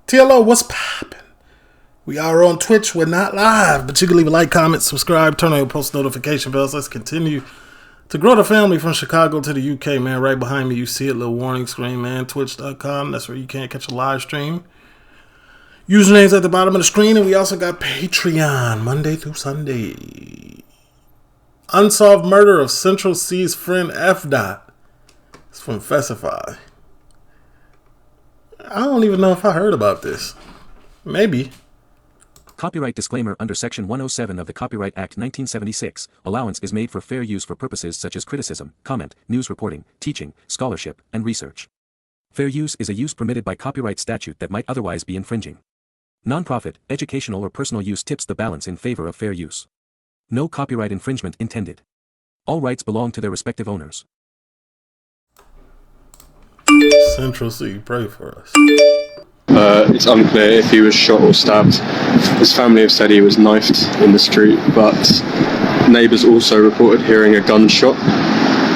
TLO, what's poppin'? We are on Twitch. We're not live, but you can leave a like, comment, subscribe, turn on your post notification bells. Let's continue to grow the family from Chicago to the UK, man. Right behind me, you see it, little warning screen, man. Twitch.com. That's where you can't catch a live stream. Usernames at the bottom of the screen, and we also got Patreon, Monday through Sunday. Unsolved murder of Central Cee'S friend Fdot. It's from Festify. I don't even know if I heard about this. Maybe. Copyright disclaimer. Under Section 107 of the Copyright Act 1976, allowance is made for fair use for purposes such as criticism, comment, news reporting, teaching, scholarship, and research. Fair use is a use permitted by copyright statute that might otherwise be infringing. Nonprofit, educational or personal use tips the balance in favor of fair use. No copyright infringement intended. All rights belong to their respective owners. Central C, pray for us. It's unclear if he was shot or stabbed. His family have said he was knifed in the street, but neighbours also reported hearing a gunshot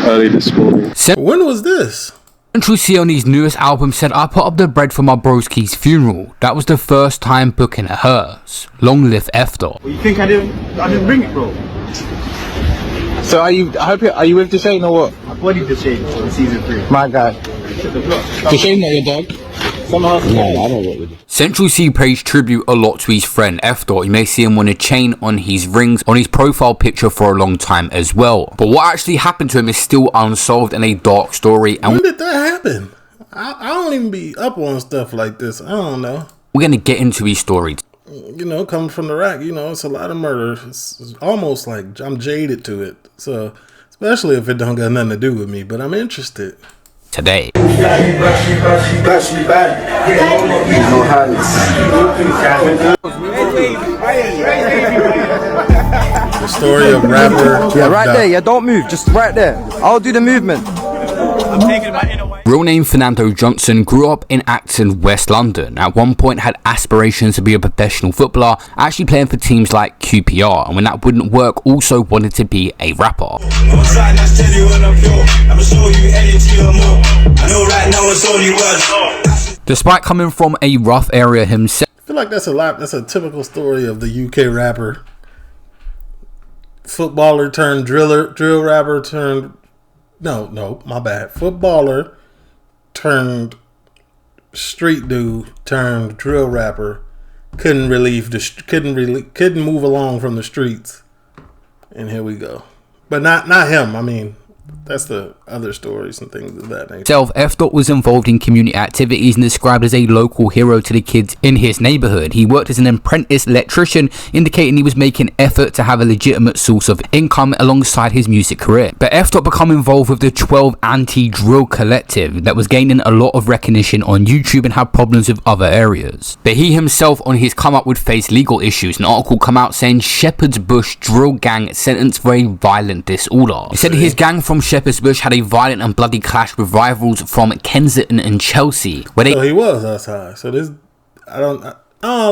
early this morning. When was this? Central C on his newest album said, "I put up the bread for my broski's funeral. That was the first time booking a hearse. Long live Fdot." Well, you think I didn't bring it, bro? So are you with Deshane or what? I bodied Deshane for season 3. My guy. Deshane not your dog? Somehow. No, I don't work with you. Central C pays tribute a lot to his friend Fdot. You may see him on a chain on his rings on his profile picture for a long time as well. But what actually happened to him is still unsolved and a dark story. And when did that happen? I don't even be up on stuff like this. I don't know. We're going to get into his story. You know, coming from the rack, you know, it's a lot of murder. It's almost like I'm jaded to it. So, especially if it don't got nothing to do with me, but I'm interested. Today. The story of rapper. Yeah, right there. Yeah, don't move. Just right there. I'll do the movement. Real name Fernando Johnson grew up in Acton, West London. At one point had aspirations to be a professional footballer, actually playing for teams like QPR, and when that wouldn't work also wanted to be a rapper. Despite coming from a rough area himself, I feel like that's a typical story of the UK rapper. Footballer turned drill rapper turned my bad. Footballer turned street dude turned drill rapper. Couldn't move along from the streets. And here we go. But not him. I mean, that's the other stories and things of that nature. Fdot was involved in community activities and described as a local hero to the kids in his neighborhood. He worked as an apprentice electrician, indicating he was making effort to have a legitimate source of income alongside his music career. But Fdot became involved with the 12 Anti-Drill Collective that was gaining a lot of recognition on YouTube and had problems with other areas. But he himself on his come up would face legal issues. An article come out saying Shepherd's Bush drill gang sentenced for a violent disorder. He said his gang from Shepherd's Bush had a violent and bloody clash with rivals from Kensington and Chelsea, where they. So he was outside. So this, I don't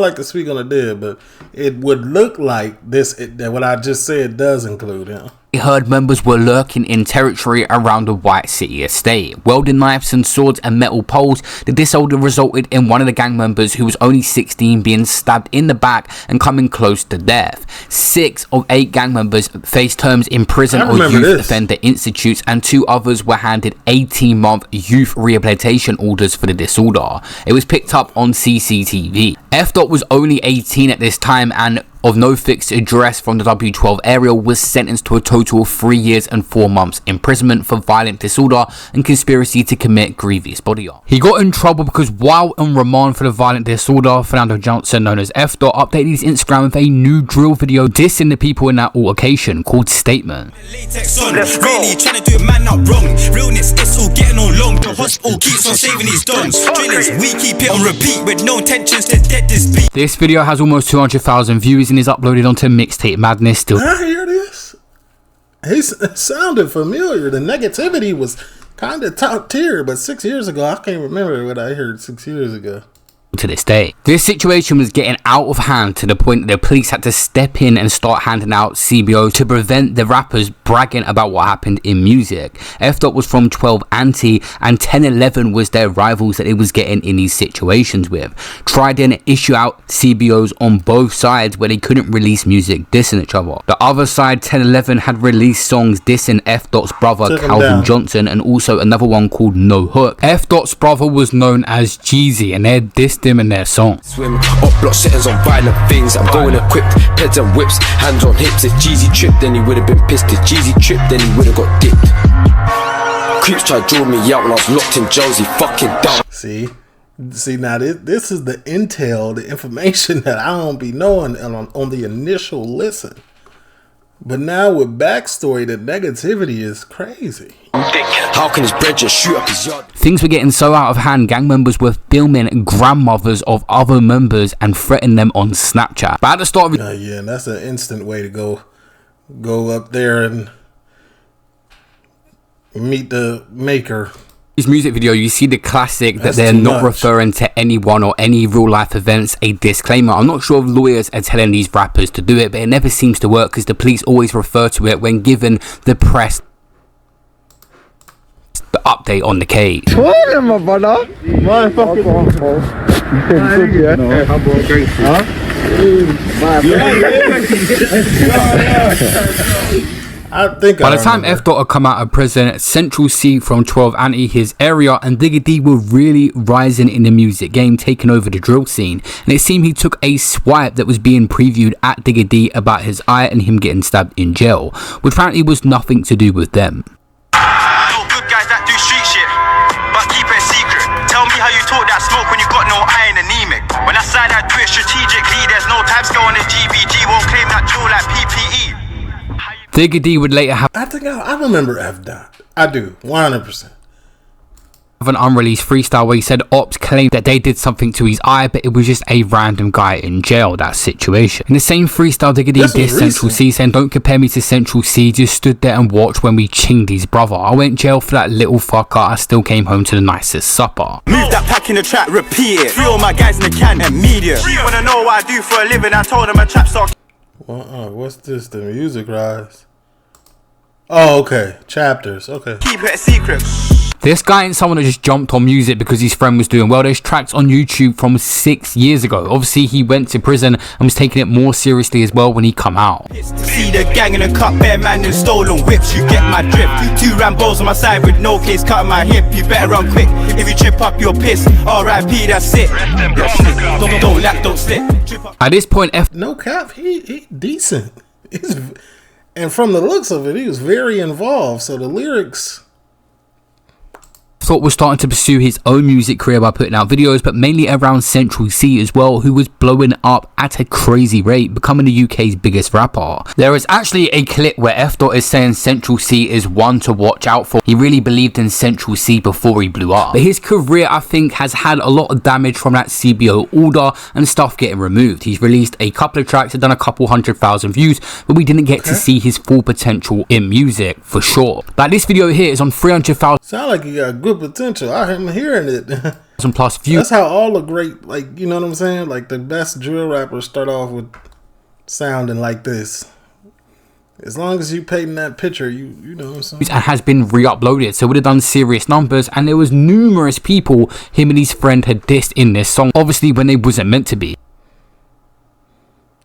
like to speak on the dead, but it would look like this. That what I just said does include him. Heard members were lurking in territory around the White City estate. Welding knives and swords and metal poles. The disorder resulted in one of the gang members, who was only 16, being stabbed in the back and coming close to death. 6 of 8 gang members faced terms in prison or youth offender institutes, and 2 others were handed 18-month youth rehabilitation orders for the disorder. It was picked up on CCTV. Fdot was only 18 at this time and of no fixed address from the W12 area, was sentenced to a total of 3 years and 4 months imprisonment for violent disorder and conspiracy to commit grievous body harm. He got in trouble because while on remand for the violent disorder, Fernando Johnson, known as Fdot, updated his Instagram with a new drill video dissing the people in that altercation called Statement. Let's go. Really trying to do a man not wrong. Realness, it's all getting all long. The hospital keeps on saving these dons. Drillers, we keep it on repeat with no intentions to dead this beat. This video has almost 200,000 views and is uploaded onto Mixtape Madness. Still, I hear this. It sounded familiar. The negativity was kind of top tier, but 6 years ago, I can't remember what I heard 6 years ago. to this day. This situation was getting out of hand to the point that the police had to step in and start handing out CBOs to prevent the rappers bragging about what happened in music. Fdot was from 12 Anti, and 1011 was their rivals that it was getting in these situations with. Tried to issue out CBOs on both sides where they couldn't release music dissing each other. The other side, 1011, had released songs dissing Fdot's brother Calvin Johnson, and also another one called No Hook. Fdot's brother was known as Jeezy, and they dissed him in their song. Swim up block settings on violent things. I'm going equipped, heads and whips, hands on hips. If Jeezy tripped, then he would have been pissed. If Jeezy tripped, then he would have got dipped. Creeps tried to draw me out when I was locked in jails. He fucking dumb. See now this is the intel, the information that I don't be knowing on the initial listen. But now with backstory, the negativity is crazy. How can his bread just shoot up his yard? Things were getting so out of hand, gang members were filming grandmothers of other members and threatening them on Snapchat. But at the start of yeah, and that's an instant way to go up there and meet the maker. his music video, you see the classic that they're not referring to anyone or any real life events, a disclaimer. I'm not sure if lawyers are telling these rappers to do it, but it never seems to work because the police always refer to it when given the press the update on the case. My brother. My fucking I think by the time Fdot had come out of prison, Central C from 12 Anti, his area, and Digga D were really rising in the music game, taking over the drill scene. And it seemed he took a swipe that was being previewed at Digga D about his eye and him getting stabbed in jail, which apparently was nothing to do with them. Good guys that do street shit, but keep it a secret. Tell me how you talk that smoke when you got no eye and anemic. When I side I do it strategically, there's no time scale on the GBG, won't claim that drill like PPE. Digga D would later have I think I remember Fdot. I do, 100%. an unreleased freestyle where he said Ops claimed that they did something to his eye, but it was just a random guy in jail, that situation. In the same freestyle, Digga D dissed Central C, saying, "Don't compare me to Central C, just stood there and watched when we chinged his brother. I went jail for that little fucker, I still came home to the nicest supper." Move that pack in the track, repeat it. Three all my guys in the can and media. You wanna know what I do for a living? I told them a trap star. What's this? The music rise. Oh, okay. Chapters. Okay. Keep it a secret. This guy ain't someone that just jumped on music because his friend was doing well. There's tracks on YouTube from 6 years ago. Obviously, he went to prison and was taking it more seriously as well when he come out. See the gang in the cup, bear man and stolen whips. You get my drift. 2 Rambos on my side with no case, cutting my hip. You better run quick. If you trip up, you're pissed. R.I.P. That's it. Don't lack, don't slip. At this point, No cap. He decent. And from the looks of it, he was very involved. So the lyrics. Fdot was starting to pursue his own music career by putting out videos, but mainly around Central C as well, who was blowing up at a crazy rate, becoming the UK's biggest rapper. There is actually a clip where Fdot is saying Central C is one to watch out for. He really believed in Central C before he blew up. But his career, I think, has had a lot of damage from that CBO order and stuff getting removed. He's released a couple of tracks, had done a couple 100,000 views, but we didn't get to see his full potential in music, for sure. Like this video here is on 300,000. Sound like he got good potential. I'm hearing it. Plus views. That's how all the great, like, you know what I'm saying? Like the best drill rappers start off with sounding like this. As long as you paint that picture, you know what I'm saying? And has been re-uploaded, so it would have done serious numbers, and there was numerous people him and his friend had dissed in this song, obviously when they wasn't meant to be.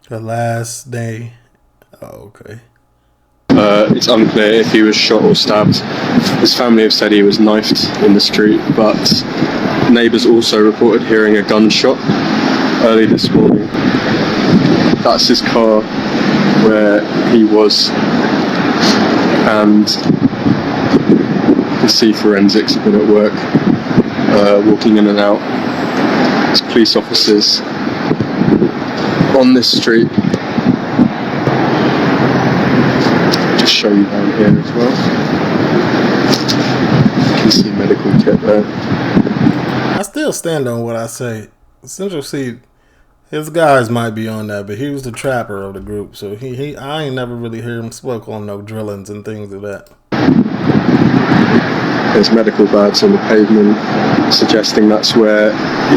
The last day. Oh, okay. It's unclear if he was shot or stabbed. His family have said he was knifed in the street, but neighbours also reported hearing a gunshot early this morning. That's his car where he was, and you can see forensics have been at work, walking in and out. There's police officers on this street. Show you down here as well. You can see medical kit there. I still stand on what I say. Central C, his guys might be on that, but he was the trapper of the group, so I ain't never really heard him spoke on no drillings and things of that. There's medical bags on the pavement. suggesting that's where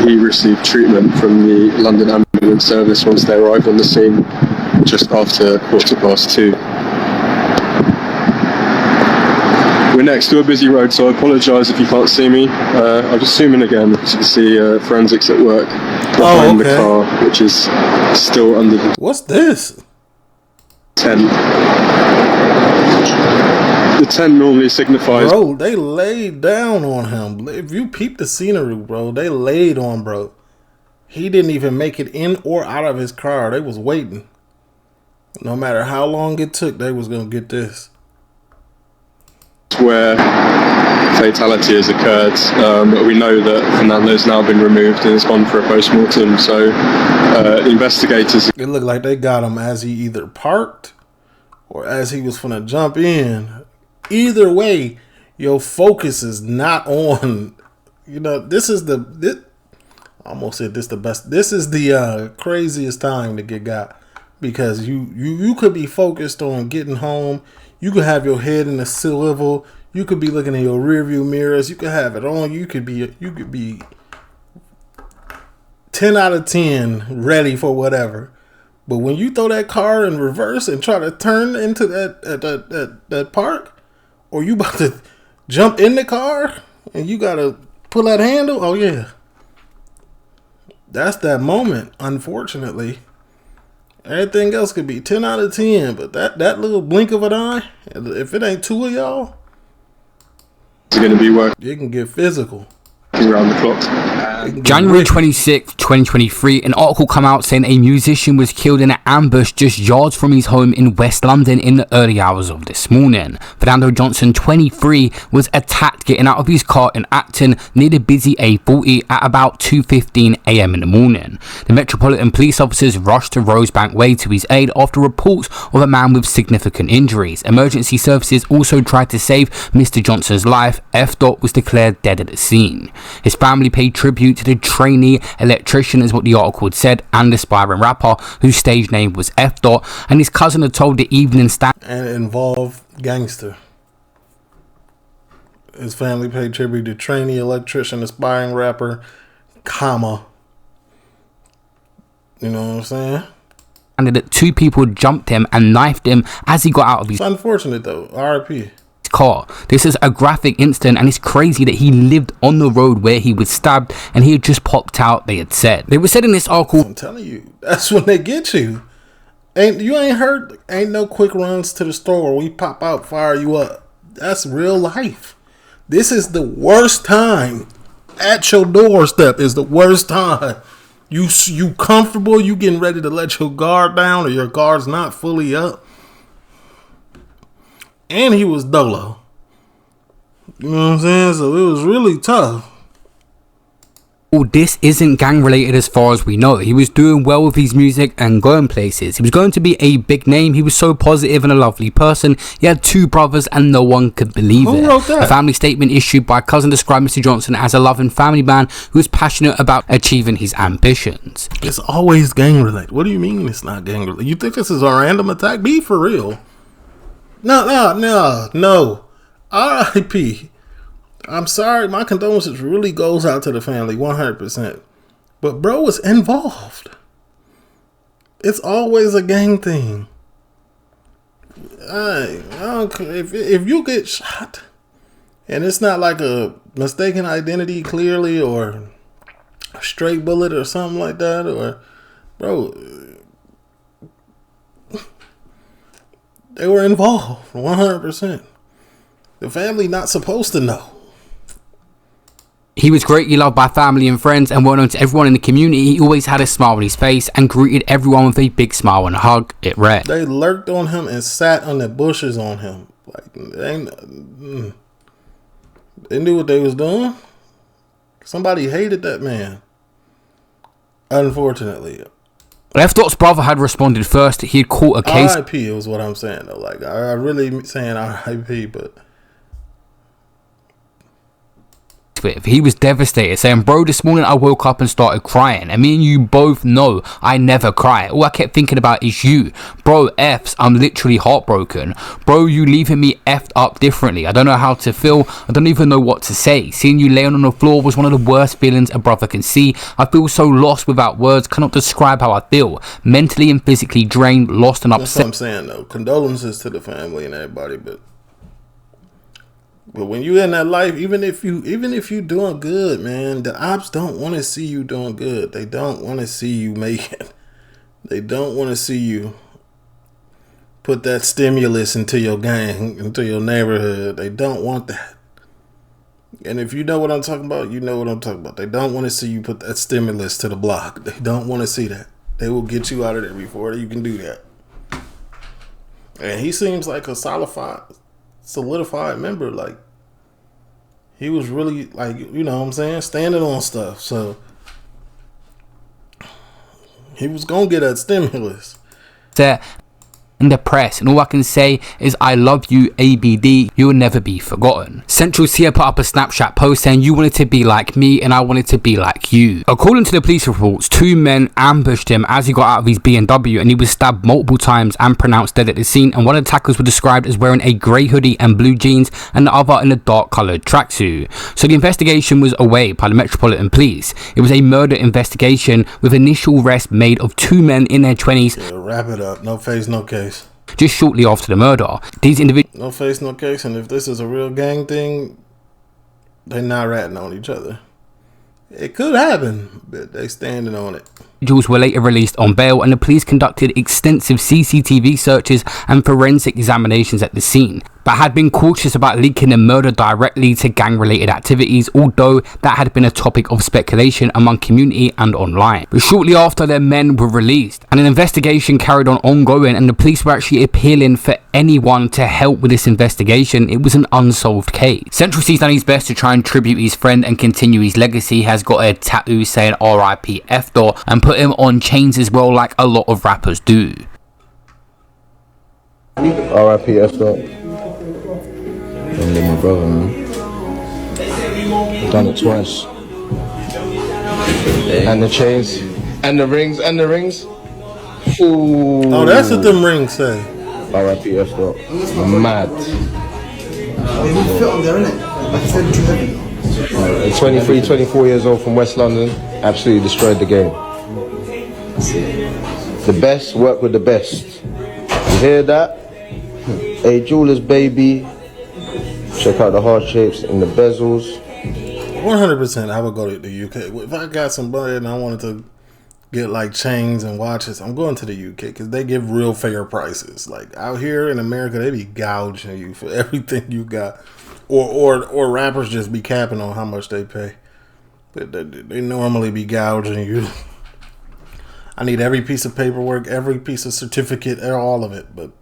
he received treatment from the London Ambulance Service once they arrived on the scene just after 2:15. We're next to a busy road, so I apologise if you can't see me. I'll just zoom in again so you can see forensics at work behind the car, which is still under the... What's this? tent. The tent normally signifies... Bro, they laid down on him. If you peep the scenery, bro, they laid on bro. He didn't even make it in or out of his car. They was waiting. No matter how long it took, they was going to get this. Where fatality has occurred, but we know that Fernando's now been removed and has gone for a post-mortem, so investigators... It looked like they got him as he either parked or as he was finna jump in. Either way, your focus is not on, you know, this is the, I almost said this the best, this is the craziest time to get got, because you could be focused on getting home. You could have your head in the swivel. You could be looking in your rearview mirrors. You could have it on. You could be 10 out of 10 ready for whatever. But when you throw that car in reverse and try to turn into that park, or you about to jump in the car and you gotta pull that handle, oh yeah, that's that moment. Unfortunately. Everything else could be 10 out of 10, but that little blink of an eye, if it ain't two of y'all, it's going to be working. You can get physical. Around the clock. January 26, 2023, an article come out saying a musician was killed in an ambush just yards from his home in West London in the early hours of this morning. Fernando Johnson, 23, was attacked getting out of his car in Acton near the busy A40 at about 2:15 a.m. in the morning. The Metropolitan Police officers rushed to Rosebank Way to his aid after reports of a man with significant injuries. Emergency services also tried to save Mr. Johnson's life. Fdot was declared dead at the scene. His family paid tribute to the trainee electrician, is what the article had said, and aspiring rapper whose stage name was Fdot, and his cousin had told the Evening Standard and involved gangster. His family paid tribute to trainee electrician, aspiring rapper, comma. You know what I'm saying? and that two people jumped him and knifed him as he got out of his... It's unfortunate though. R.I.P. car. This is a graphic incident, and it's crazy that he lived on the road where he was stabbed and he had just popped out, they had said. They were said in this article... I'm telling you, that's when they get you. Ain't heard, ain't no quick runs to the store. We pop out, fire you up. That's real life. This is the worst time. At your doorstep is the worst time. You comfortable, you getting ready to let your guard down, or your guard's not fully up. And he was dolo. You know what I'm saying? So it was really tough. Well, this isn't gang related as far as we know. He was doing well with his music and going places. He was going to be a big name. He was so positive and a lovely person. He had two brothers and no one could believe it. Who wrote that? A family statement issued by a cousin described Mr. Johnson as a loving family man who was passionate about achieving his ambitions. It's always gang related. What do you mean it's not gang related? You think this is a random attack? Be for real. No. R.I.P. I'm sorry. My condolences really goes out to the family, 100%. But bro was involved. It's always a gang thing. I don't care. If you get shot, and it's not like a mistaken identity clearly, or a stray bullet or something like that, or bro, they were involved, 100%. The family not supposed to know. He was greatly loved by family and friends and well known to everyone in the community. He always had a smile on his face and greeted everyone with a big smile and a hug. It read. They lurked on him and sat on the bushes on him. Like they knew what they was doing. Somebody hated that man. Unfortunately. Fdot's brother had responded first. He had caught a case. R.I.P. is what I'm saying though. Like I really saying R.I.P. but with. He was devastated, saying, bro, this morning I woke up and started crying, and me and you both know I never cry. All I kept thinking about is you. Bro, F's, I'm literally heartbroken. Bro, you leaving me effed up differently. I don't know how to feel. I don't even know what to say. Seeing you laying on the floor was one of the worst feelings a brother can see. I feel so lost without words, cannot describe how I feel. Mentally and physically drained, lost and upset. That's what I'm saying though. Condolences to the family and everybody, but when you in that life, even if you doing good, man, the ops don't want to see you doing good. They don't want to see you make it. They don't want to see you put that stimulus into your gang, into your neighborhood. They don't want that. And if you know what I'm talking about, you know what I'm talking about. They don't want to see you put that stimulus to the block. They don't want to see that. They will get you out of there before you can do that. And he seems like a solidified member. Like, he was really, like, you know what I'm saying, standing on stuff. So he was gonna get that stimulus. In the press, and all I can say is I love you, ABD, you will never be forgotten. Central C put up a Snapchat post saying you wanted to be like me and I wanted to be like you. According to the police reports, 2 men ambushed him as he got out of his BMW and he was stabbed multiple times and pronounced dead at the scene, and one of the attackers were described as wearing a grey hoodie and blue jeans and the other in a dark coloured tracksuit. So the investigation was away by the Metropolitan Police. It was a murder investigation with initial arrest made of 2 men in their 20s. Yeah, wrap it up. No face, no case. Just shortly after the murder, these individuals... No face, no case, and if this is a real gang thing, they're not ratting on each other. It could happen, but they standing on it. Individuals were later released on bail, and the police conducted extensive CCTV searches and forensic examinations at the scene, but had been cautious about linking the murder directly to gang-related activities, although that had been a topic of speculation among community and online. But shortly after, their men were released, and an investigation carried on ongoing, and the police were actually appealing for anyone to help with this investigation. It was an unsolved case. Central C's done his best to try and tribute his friend and continue his legacy. He has got a tattoo saying RIP Fdot and put him on chains as well, like a lot of rappers do. RIP Fdot. Don't let my brother, man. I've done it twice. And the chains. And the rings. Ooh. Oh, that's what them rings say. RIP Fdot. Mad. They would fit on there, innit? Like I said, too heavy. 23, 24 years old from West London. Absolutely destroyed the game. The best work with the best. You hear that? A jeweler's baby. Check out the heart shapes and the bezels. 100% I would go to the UK. If I got some money and I wanted to get like chains and watches, I'm going to the UK because they give real fair prices. Like out here in America, they be gouging you for everything you got. Or rappers just be capping on how much they pay. They normally be gouging you. I need every piece of paperwork, every piece of certificate, all of it. But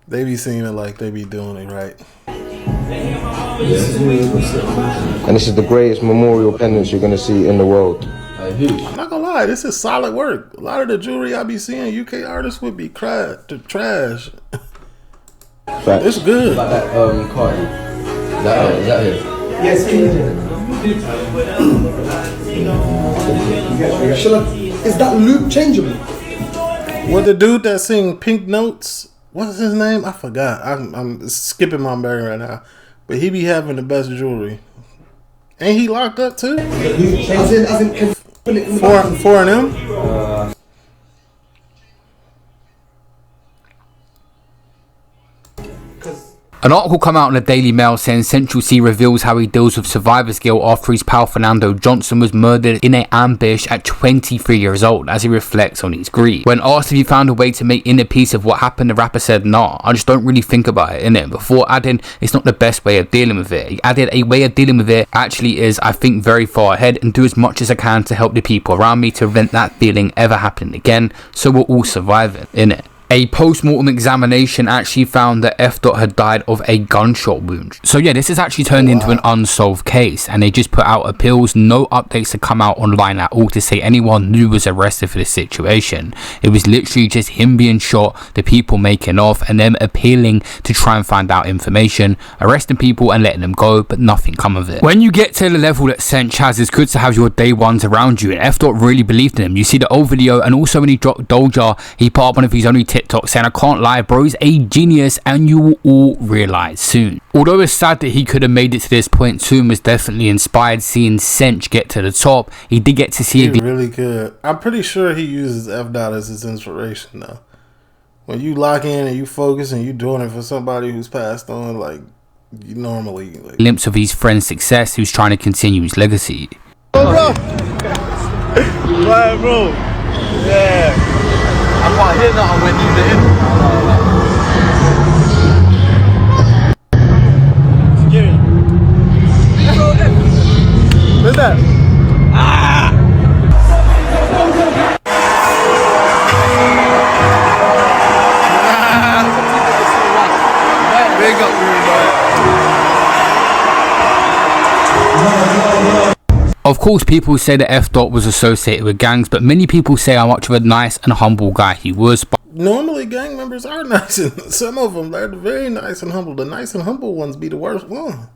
they be seeming like they be doing it right. And this is the greatest memorial pendants you're going to see in the world. I'm not gonna lie, this is solid work. A lot of the jewelry I be seeing, UK artists would be trash. Facts. It's good. Like that card. Is that it? Yes, is that loop changeable? What the dude that sing Pink Notes? What's his name? I forgot. I'm skipping my brain right now. But he be having the best jewelry. Ain't he locked up too? As in Four of them? An article come out in the Daily Mail saying Central C reveals how he deals with survivor's guilt after his pal Fernando Johnson was murdered in an ambush at 23 years old, as he reflects on his grief. When asked if he found a way to make inner peace of what happened, the rapper said, "Nah, I just don't really think about it, innit?" Before adding, "It's not the best way of dealing with it." He added, "A way of dealing with it actually is, I think very far ahead and do as much as I can to help the people around me to prevent that feeling ever happening again, so we're all surviving, innit?" A post-mortem examination actually found that Fdot had died of a gunshot wound. So yeah, this has actually turned into an unsolved case, and they just put out appeals. No updates to come out online at all to say anyone new was arrested for this situation. It was literally just him being shot, the people making off, and them appealing to try and find out information, arresting people and letting them go, but nothing come of it. When you get to the level that Cee'S has, it's good to have your day ones around you, and Fdot really believed in him. You see the old video, and also when he dropped Doja, he put up one of his only TikTok saying, "I can't lie, bro, he's a genius," and you will all realize soon. Although it's sad that he could have made it to this point, Soon was definitely inspired seeing Cee'S get to the top. He did get to see it. Really good. I'm pretty sure he uses Fdot as his inspiration though. When you lock in and you focus and you doing it for somebody who's passed on, like you normally like, glimpse of his friend's success, who's trying to continue his legacy. Oh, bro. Right, bro. Yeah. I can't hear that when you did. Where's that? Ah! Big up, Of course, people say that Fdot was associated with gangs, but many people say how much of a nice and humble guy he was. Normally, gang members are nice, and some of them they're very nice and humble. The nice and humble ones be the worst one,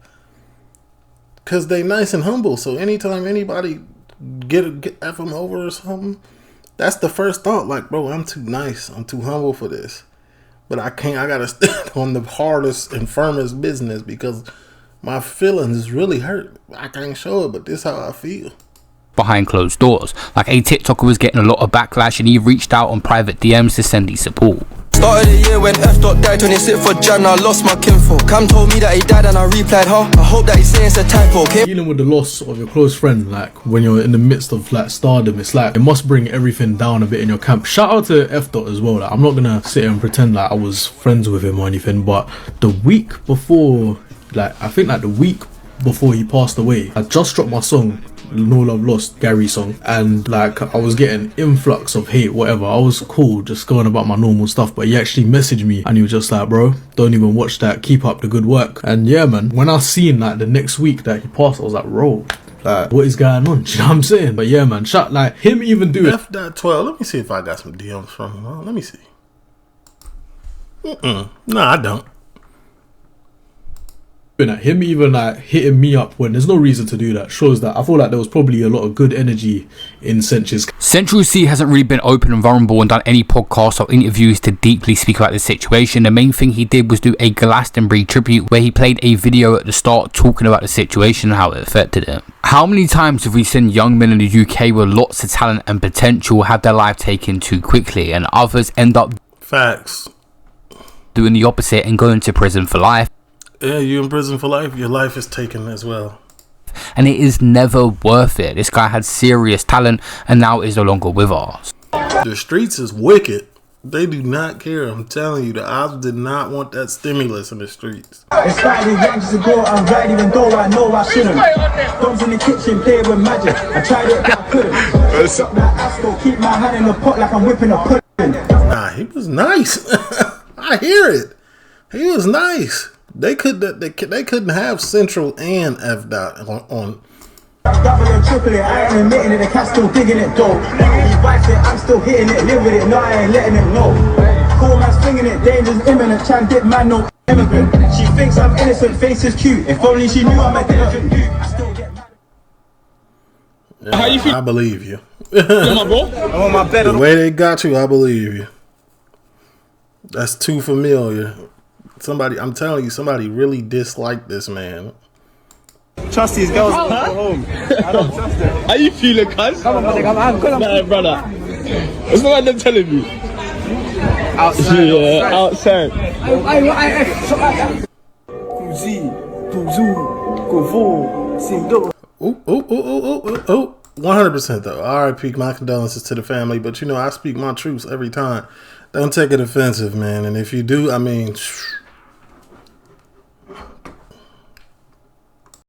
cause they nice and humble. So anytime anybody get F them over or something, that's the first thought. Like, bro, I'm too nice, I'm too humble for this, but I can't. I gotta stand on the hardest and firmest business because my feelings is really hurt. I can't show it, but this is how I feel. Behind closed doors. Like, a TikToker was getting a lot of backlash and he reached out on private DMs to send his support. Started the year when Fdot died, 26th for Jan, I lost my kinfolk. Cam told me that he died and I replied, huh? I hope that he's saying it's a typo, okay? Dealing with the loss of your close friend, like when you're in the midst of like stardom, it's like it must bring everything down a bit in your camp. Shout out to Fdot as well. Like, I'm not gonna sit here and pretend like I was friends with him or anything, but the week before, like I think like the week before he passed away, I just dropped my song No Love Lost, Gary song, and like I was getting influx of hate, whatever. I was cool just going about my normal stuff, but he actually messaged me and he was just like, bro, don't even watch that, keep up the good work. And yeah, man, when I seen like the next week that he passed, I was like, bro, like what is going on? Do you know what I'm saying? But yeah, man, shut like him even do it. Fdot 12. Let me see if I got some DMs from him. Let me see. No, I don't. Him even like hitting me up when there's no reason to do that shows that I feel like there was probably a lot of good energy in Cee'S. Central C hasn't really been open and vulnerable and done any podcasts or interviews to deeply speak about the situation. The main thing he did was do a Glastonbury tribute where he played a video at the start talking about the situation and how it affected him. How many times have we seen young men in the UK with lots of talent and potential have their life taken too quickly, and others end up doing the opposite and going to prison for life? Yeah, you in prison for life, your life is taken as well. And it is never worth it. This guy had serious talent and now is no longer with us. The streets is wicked. They do not care. I'm telling you, the Ops did not want that stimulus in the streets. It's slightly young to go, I'm right even though I know I shouldn't. Dogs in the kitchen play with magic. I tried it but I couldn't. Stop that asco, keep my hand in the pot like I'm whipping a pudding. Nah, he was nice. I hear it. He was nice. They couldn't have Central and Fdot on. Double and triple it, I ain't admitting it, the cat's still digging it though. He bites it, I'm still hitting it, live with it, no I ain't letting him know. Cool man's swinging it, danger's imminent, try and dip man no immigrant. She thinks I'm innocent, face is cute, if only she knew I'm a diligent dude. I still get mad. Yeah, how you feel? I believe you. I'm on my bed. The way they got you, I believe you. That's too familiar. Somebody, I'm telling you, somebody really disliked this man. Trust these girls to go home. I don't trust them. How you feeling, cuz? Come on, nah, brother. It's not like them telling you. Outside. Yeah, outside. Oh, 100% though. R.I.P. My condolences to the family, but you know, I speak my truths every time. Don't take it offensive, man. And if you do, I mean...